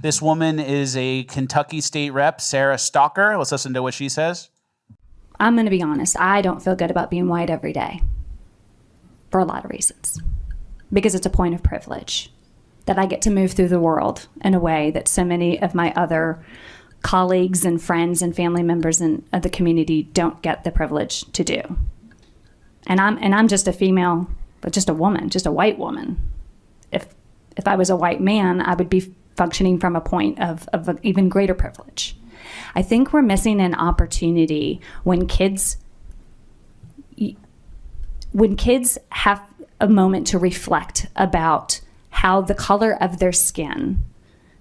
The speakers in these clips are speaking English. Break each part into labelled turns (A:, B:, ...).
A: This woman is a Kentucky state rep, Sarah Stalker. Let's listen to what she says.
B: I'm going to be honest. I don't feel good about being white every day for a lot of reasons. Because it's a point of privilege that I get to move through the world in a way that so many of my other colleagues and friends and family members of the community don't get the privilege to do. And I'm just a female, but just a woman, just a white woman. If I was a white man, I would be functioning from a point of an even greater privilege. I think we're missing an opportunity when kids have a moment to reflect about how the color of their skin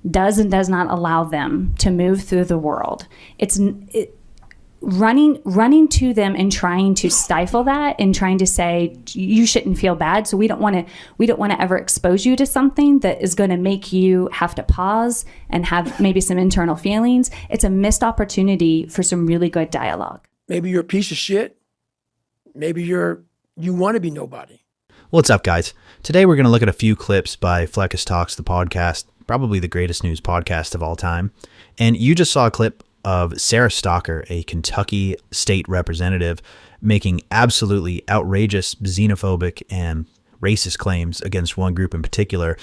B: does and does not allow them to move through the world. Running to them and trying to stifle that and trying to say you shouldn't feel bad, so we don't want to ever expose you to something that is going to make you have to pause and have maybe some internal feelings. It's a missed opportunity for some really good dialogue.
C: Maybe you're a piece of shit. Maybe you want to be nobody.
D: What's up, guys? Today we're going to look at a few clips by Fleckus Talks, the podcast, probably the greatest news podcast of all time. And you just saw a clip of Sarah Stalker, a Kentucky state representative, making absolutely outrageous, xenophobic, and racist claims against one group in particular,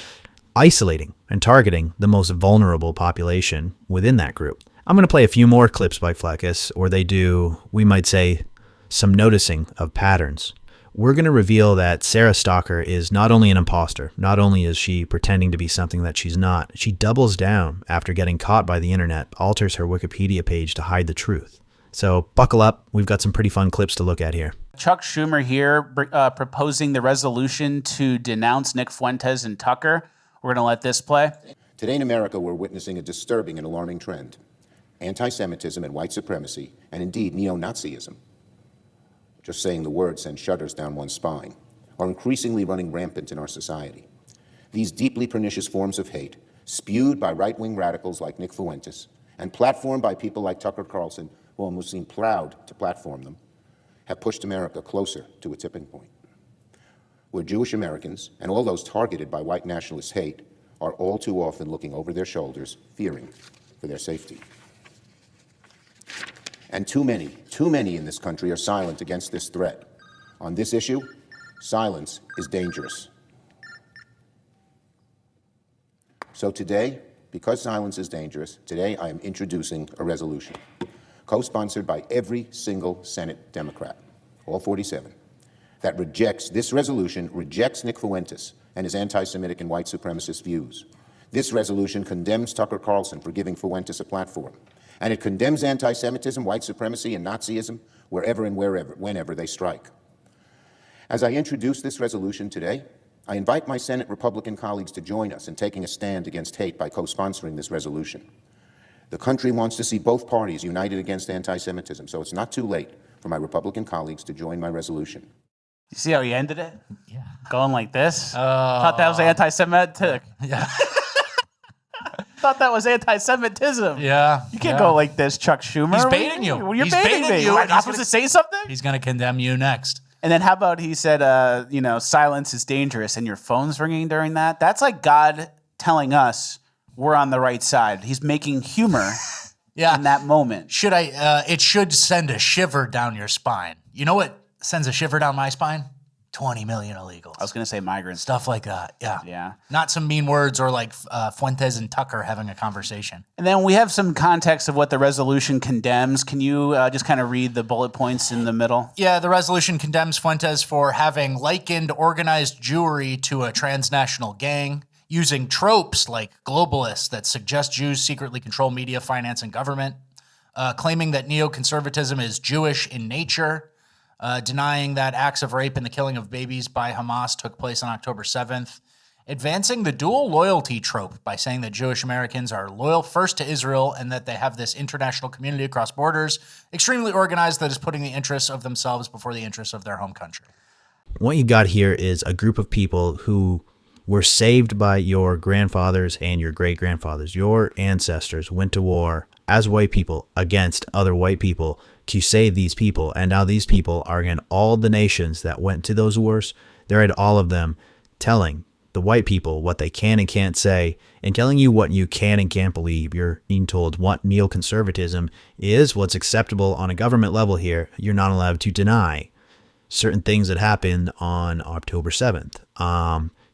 D: isolating and targeting the most vulnerable population within that group. I'm going to play a few more clips by Fleckus, or they do, we might say, some noticing of patterns. We're going to reveal that Sarah Stalker is not only an imposter, not only is she pretending to be something that she's not, she doubles down after getting caught by the internet, alters her Wikipedia page to hide the truth. So buckle up. We've got some pretty fun clips to look at here.
A: Chuck Schumer here proposing the resolution to denounce Nick Fuentes and Tucker. We're going to let this play.
E: Today in America, we're witnessing a disturbing and alarming trend. Anti-Semitism and white supremacy, and indeed neo-Nazism, just saying the word sends shudders down one's spine, are increasingly running rampant in our society. These deeply pernicious forms of hate, spewed by right-wing radicals like Nick Fuentes, and platformed by people like Tucker Carlson, who almost seem proud to platform them, have pushed America closer to a tipping point, where Jewish Americans, and all those targeted by white nationalist hate, are all too often looking over their shoulders, fearing for their safety. And too many in this country are silent against this threat. On this issue, silence is dangerous. So today, because silence is dangerous, today I am introducing a resolution, co-sponsored by every single Senate Democrat, all 47, that rejects Nick Fuentes and his anti-Semitic and white supremacist views. This resolution condemns Tucker Carlson for giving Fuentes a platform. And it condemns anti-Semitism, white supremacy, and Nazism wherever and whenever they strike. As I introduce this resolution today, I invite my Senate Republican colleagues to join us in taking a stand against hate by co-sponsoring this resolution. The country wants to see both parties united against anti-Semitism, so it's not too late for my Republican colleagues to join my resolution.
A: You see how he ended it? Yeah. Going like this? Thought that was anti-Semitic.
F: Yeah.
A: Thought that was anti-Semitism.
F: Yeah.
A: You can't go like this, Chuck Schumer.
F: He's baiting you.
A: You're
F: He's
A: baiting
F: baiting
A: me.
F: you.
A: I'm not supposed to say something?
F: He's going to condemn you next.
A: And then how about he said, silence is dangerous, and your phone's ringing during that? That's like God telling us we're on the right side. He's making humor in that moment.
F: It should send a shiver down your spine. You know what sends a shiver down my spine? 20 million illegals.
A: I was going to say migrants.
F: Stuff like that, yeah.
A: Yeah.
F: Not some mean words or like Fuentes and Tucker having a conversation.
A: And then we have some context of what the resolution condemns. Can you just kind of read the bullet points in the middle?
F: Yeah, the resolution condemns Fuentes for having likened organized Jewry to a transnational gang, using tropes like globalists that suggest Jews secretly control media, finance, and government, claiming that neoconservatism is Jewish in nature, denying that acts of rape and the killing of babies by Hamas took place on October 7th, advancing the dual loyalty trope by saying that Jewish Americans are loyal first to Israel and that they have this international community across borders, extremely organized, that is putting the interests of themselves before the interests of their home country.
D: What you got here is a group of people who were saved by your grandfathers and your great-grandfathers. Your ancestors went to war as white people against other white people to save these people. And now these people are in all the nations that went to those wars. They're at all of them telling the white people what they can and can't say, and telling you what you can and can't believe. You're being told what neoconservatism is, what's acceptable on a government level here. You're not allowed to deny certain things that happened on October 7th.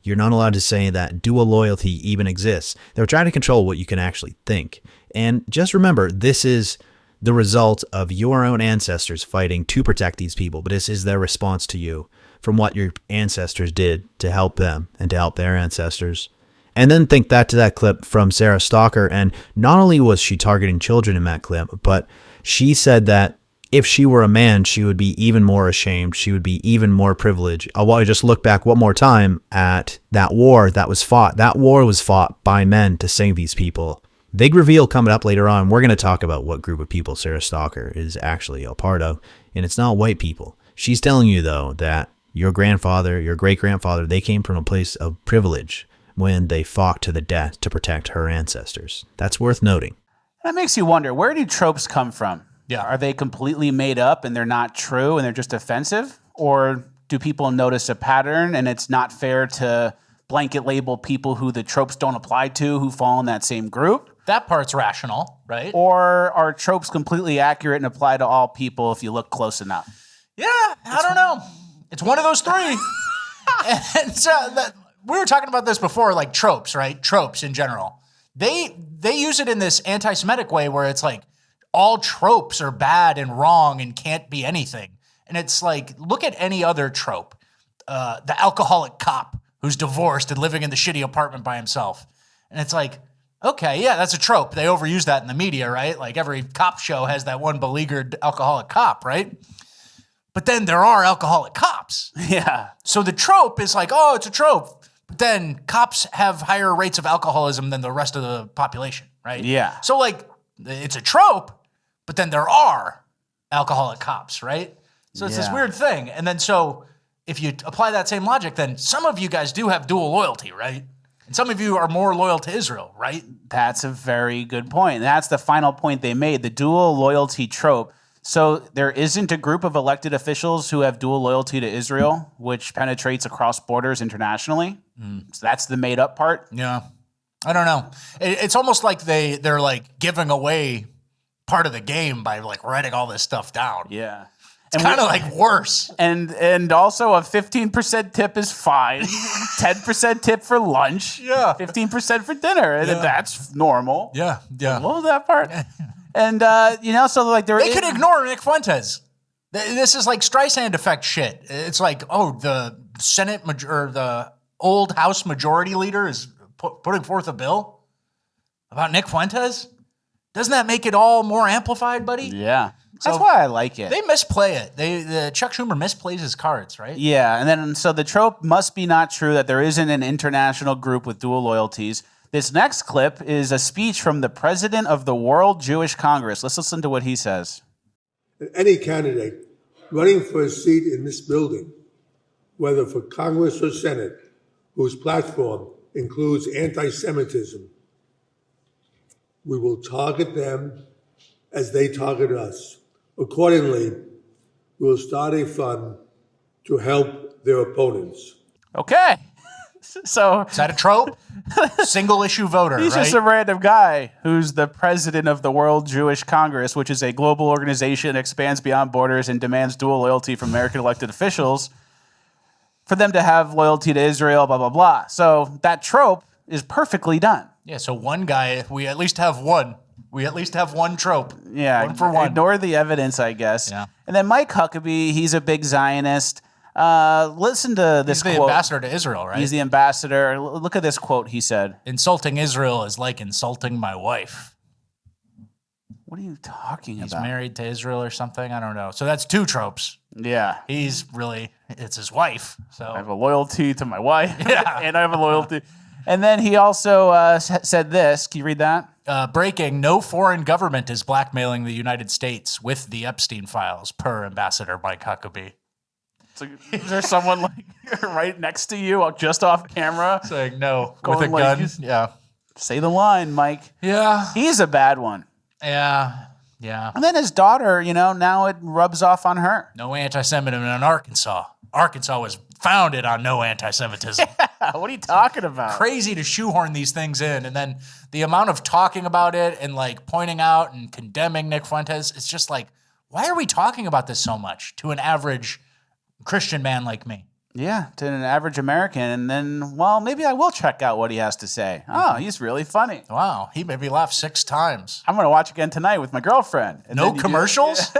D: You're not allowed to say that dual loyalty even exists. They're trying to control what you can actually think. And just remember, this is the result of your own ancestors fighting to protect these people, but this is their response to you from what your ancestors did to help them and to help their ancestors. And then think back to that clip from Sarah Stalker, and not only was she targeting children in that clip, but she said that if she were a man, she would be even more ashamed. She would be even more privileged. I want to just look back one more time at that war that was fought. That war was fought by men to save these people. Big reveal coming up later on. We're going to talk about what group of people Sarah Stalker is actually a part of, and it's not white people. She's telling you, though, that your grandfather, your great-grandfather, they came from a place of privilege when they fought to the death to protect her ancestors. That's worth noting.
A: That makes you wonder, where do tropes come from?
F: Yeah.
A: Are they completely made up and they're not true and they're just offensive? Or do people notice a pattern and it's not fair to blanket label people who the tropes don't apply to who fall in that same group?
F: That part's rational, right?
A: Or are tropes completely accurate and apply to all people if you look close enough?
F: Yeah, I don't know. It's one of those three. And so we were talking about this before, like tropes, right? Tropes in general. They use it in this anti-Semitic way where it's like all tropes are bad and wrong and can't be anything. And it's like, look at any other trope. The alcoholic cop who's divorced and living in the shitty apartment by himself. And it's like, okay, yeah, that's a trope. They overuse that in the media, right? Like every cop show has that one beleaguered alcoholic cop, right? But then there are alcoholic cops.
A: Yeah.
F: So the trope is like, oh, it's a trope. But then cops have higher rates of alcoholism than the rest of the population, right?
A: Yeah.
F: So like, it's a trope, but then there are alcoholic cops, right? So it's this
A: Yeah.
F: weird thing. And then so if you apply that same logic, then some of you guys do have dual loyalty, right? And some of you are more loyal to Israel, right?
A: That's a very good point. That's the final point they made, the dual loyalty trope. So there isn't a group of elected officials who have dual loyalty to Israel, which penetrates across borders internationally. So that's the made up part.
F: Yeah. I don't know. It's almost like they're like giving away part of the game by like writing all this stuff down.
A: Yeah.
F: It's kind of like worse.
A: And also a 15% tip is fine. 10% tip for lunch.
F: Yeah.
A: 15% for dinner. And that's normal.
F: Yeah. Yeah.
A: What was that part? And, so like
F: They could ignore Nick Fuentes. This is like Streisand effect shit. It's like, oh, the Senate or the old House Majority Leader is putting forth a bill about Nick Fuentes. Doesn't that make it all more amplified, buddy?
A: Yeah.
F: So
A: That's why I like it.
F: They misplay it. The Chuck Schumer misplays his cards, right?
A: Yeah. And then, so the trope must be not true that there isn't an international group with dual loyalties. This next clip is a speech from the president of the World Jewish Congress. Let's listen to what he says.
G: Any candidate running for a seat in this building, whether for Congress or Senate, whose platform includes anti-Semitism, we will target them as they target us. Accordingly, we will start a fund to help their opponents.
A: Okay. So
F: Is that a trope? Single issue voter,
A: he's
F: right?
A: just a random guy who's the president of the World Jewish Congress, which is a global organization that expands beyond borders and demands dual loyalty from American elected officials for them to have loyalty to Israel, blah, blah, blah. So that trope is perfectly done.
F: Yeah, so one guy, we at least have one. We at least have one trope.
A: Yeah.
F: One for one.
A: Ignore the evidence, I guess.
F: Yeah.
A: And then Mike Huckabee, he's a big Zionist. Listen to this
F: He's the
A: quote.
F: ambassador to Israel, right?
A: He's the ambassador. Look at this quote he said.
F: Insulting Israel is like insulting my wife.
A: What are you talking
F: He's
A: about?
F: married to Israel or something. I don't know. So that's two tropes.
A: Yeah.
F: It's his wife. So
A: I have a loyalty to my wife.
F: Yeah.
A: And I have a loyalty. And then he also said this. Can you read that?
F: breaking, no foreign government is blackmailing the United States with the Epstein files, per Ambassador Mike Huckabee.
A: So is there someone like right next to you, just off camera?
F: Saying no
A: Going
F: with a
A: like
F: gun.
A: he's-
F: Yeah.
A: Say the line, Mike.
F: Yeah.
A: He's a bad one.
F: Yeah. Yeah.
A: And then his daughter, now it rubs off on her.
F: No anti-Semitism in Arkansas. Arkansas was founded on no anti-Semitism.
A: What are you talking about?
F: Crazy to shoehorn these things in. And then the amount of talking about it and like pointing out and condemning Nick Fuentes, it's just like, why are we talking about this so much to an average Christian man like me?
A: Yeah, to an average American. And then, well, maybe I will check out what he has to say. Oh, he's really funny.
F: Wow, he made me laugh 6 times.
A: I'm going to watch again tonight with my girlfriend. And
F: No
A: then
F: commercials?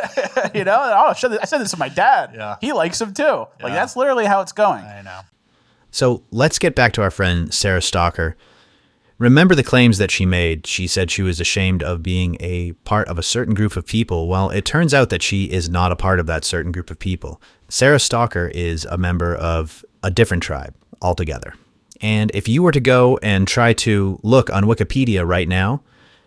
A: You know, I said this to my dad.
F: Yeah.
A: He likes him too. Like,
F: Yeah.
A: that's literally how it's going.
F: I know.
D: So let's get back to our friend Sarah Stalker. Remember the claims that she made. She said she was ashamed of being a part of a certain group of people. Well, it turns out that she is not a part of that certain group of people. Sarah Stalker is a member of a different tribe altogether. And if you were to go and try to look on Wikipedia right now,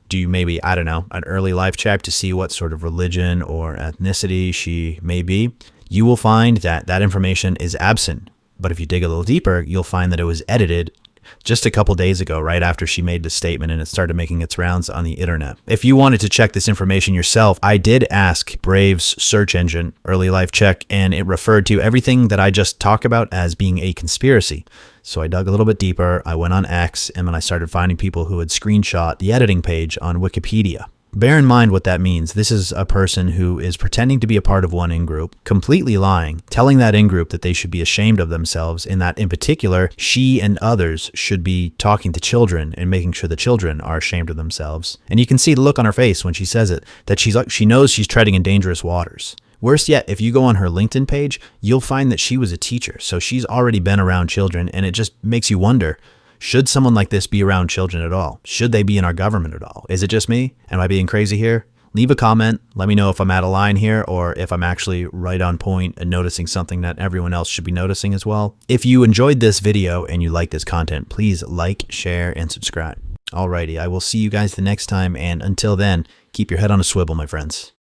D: do maybe, I don't know, an early life check to see what sort of religion or ethnicity she may be, you will find that that information is absent. But if you dig a little deeper, you'll find that it was edited just a couple days ago, right after she made the statement, and it started making its rounds on the internet. If you wanted to check this information yourself, I did ask Brave's search engine, Early Life Check, and it referred to everything that I just talked about as being a conspiracy. So I dug a little bit deeper, I went on X, and then I started finding people who had screenshot the editing page on Wikipedia. Bear in mind what that means. This is a person who is pretending to be a part of one in-group, completely lying, telling that in-group that they should be ashamed of themselves, and that in particular, she and others should be talking to children and making sure the children are ashamed of themselves. And you can see the look on her face when she says it, that she knows she's treading in dangerous waters. Worse yet, if you go on her LinkedIn page, you'll find that she was a teacher, so she's already been around children, and it just makes you wonder, should someone like this be around children at all? Should they be in our government at all? Is it just me? Am I being crazy here? Leave a comment. Let me know if I'm out of line here or if I'm actually right on point and noticing something that everyone else should be noticing as well. If you enjoyed this video and you like this content, please like, share, and subscribe. Alrighty, I will see you guys the next time, and until then, keep your head on a swivel, my friends.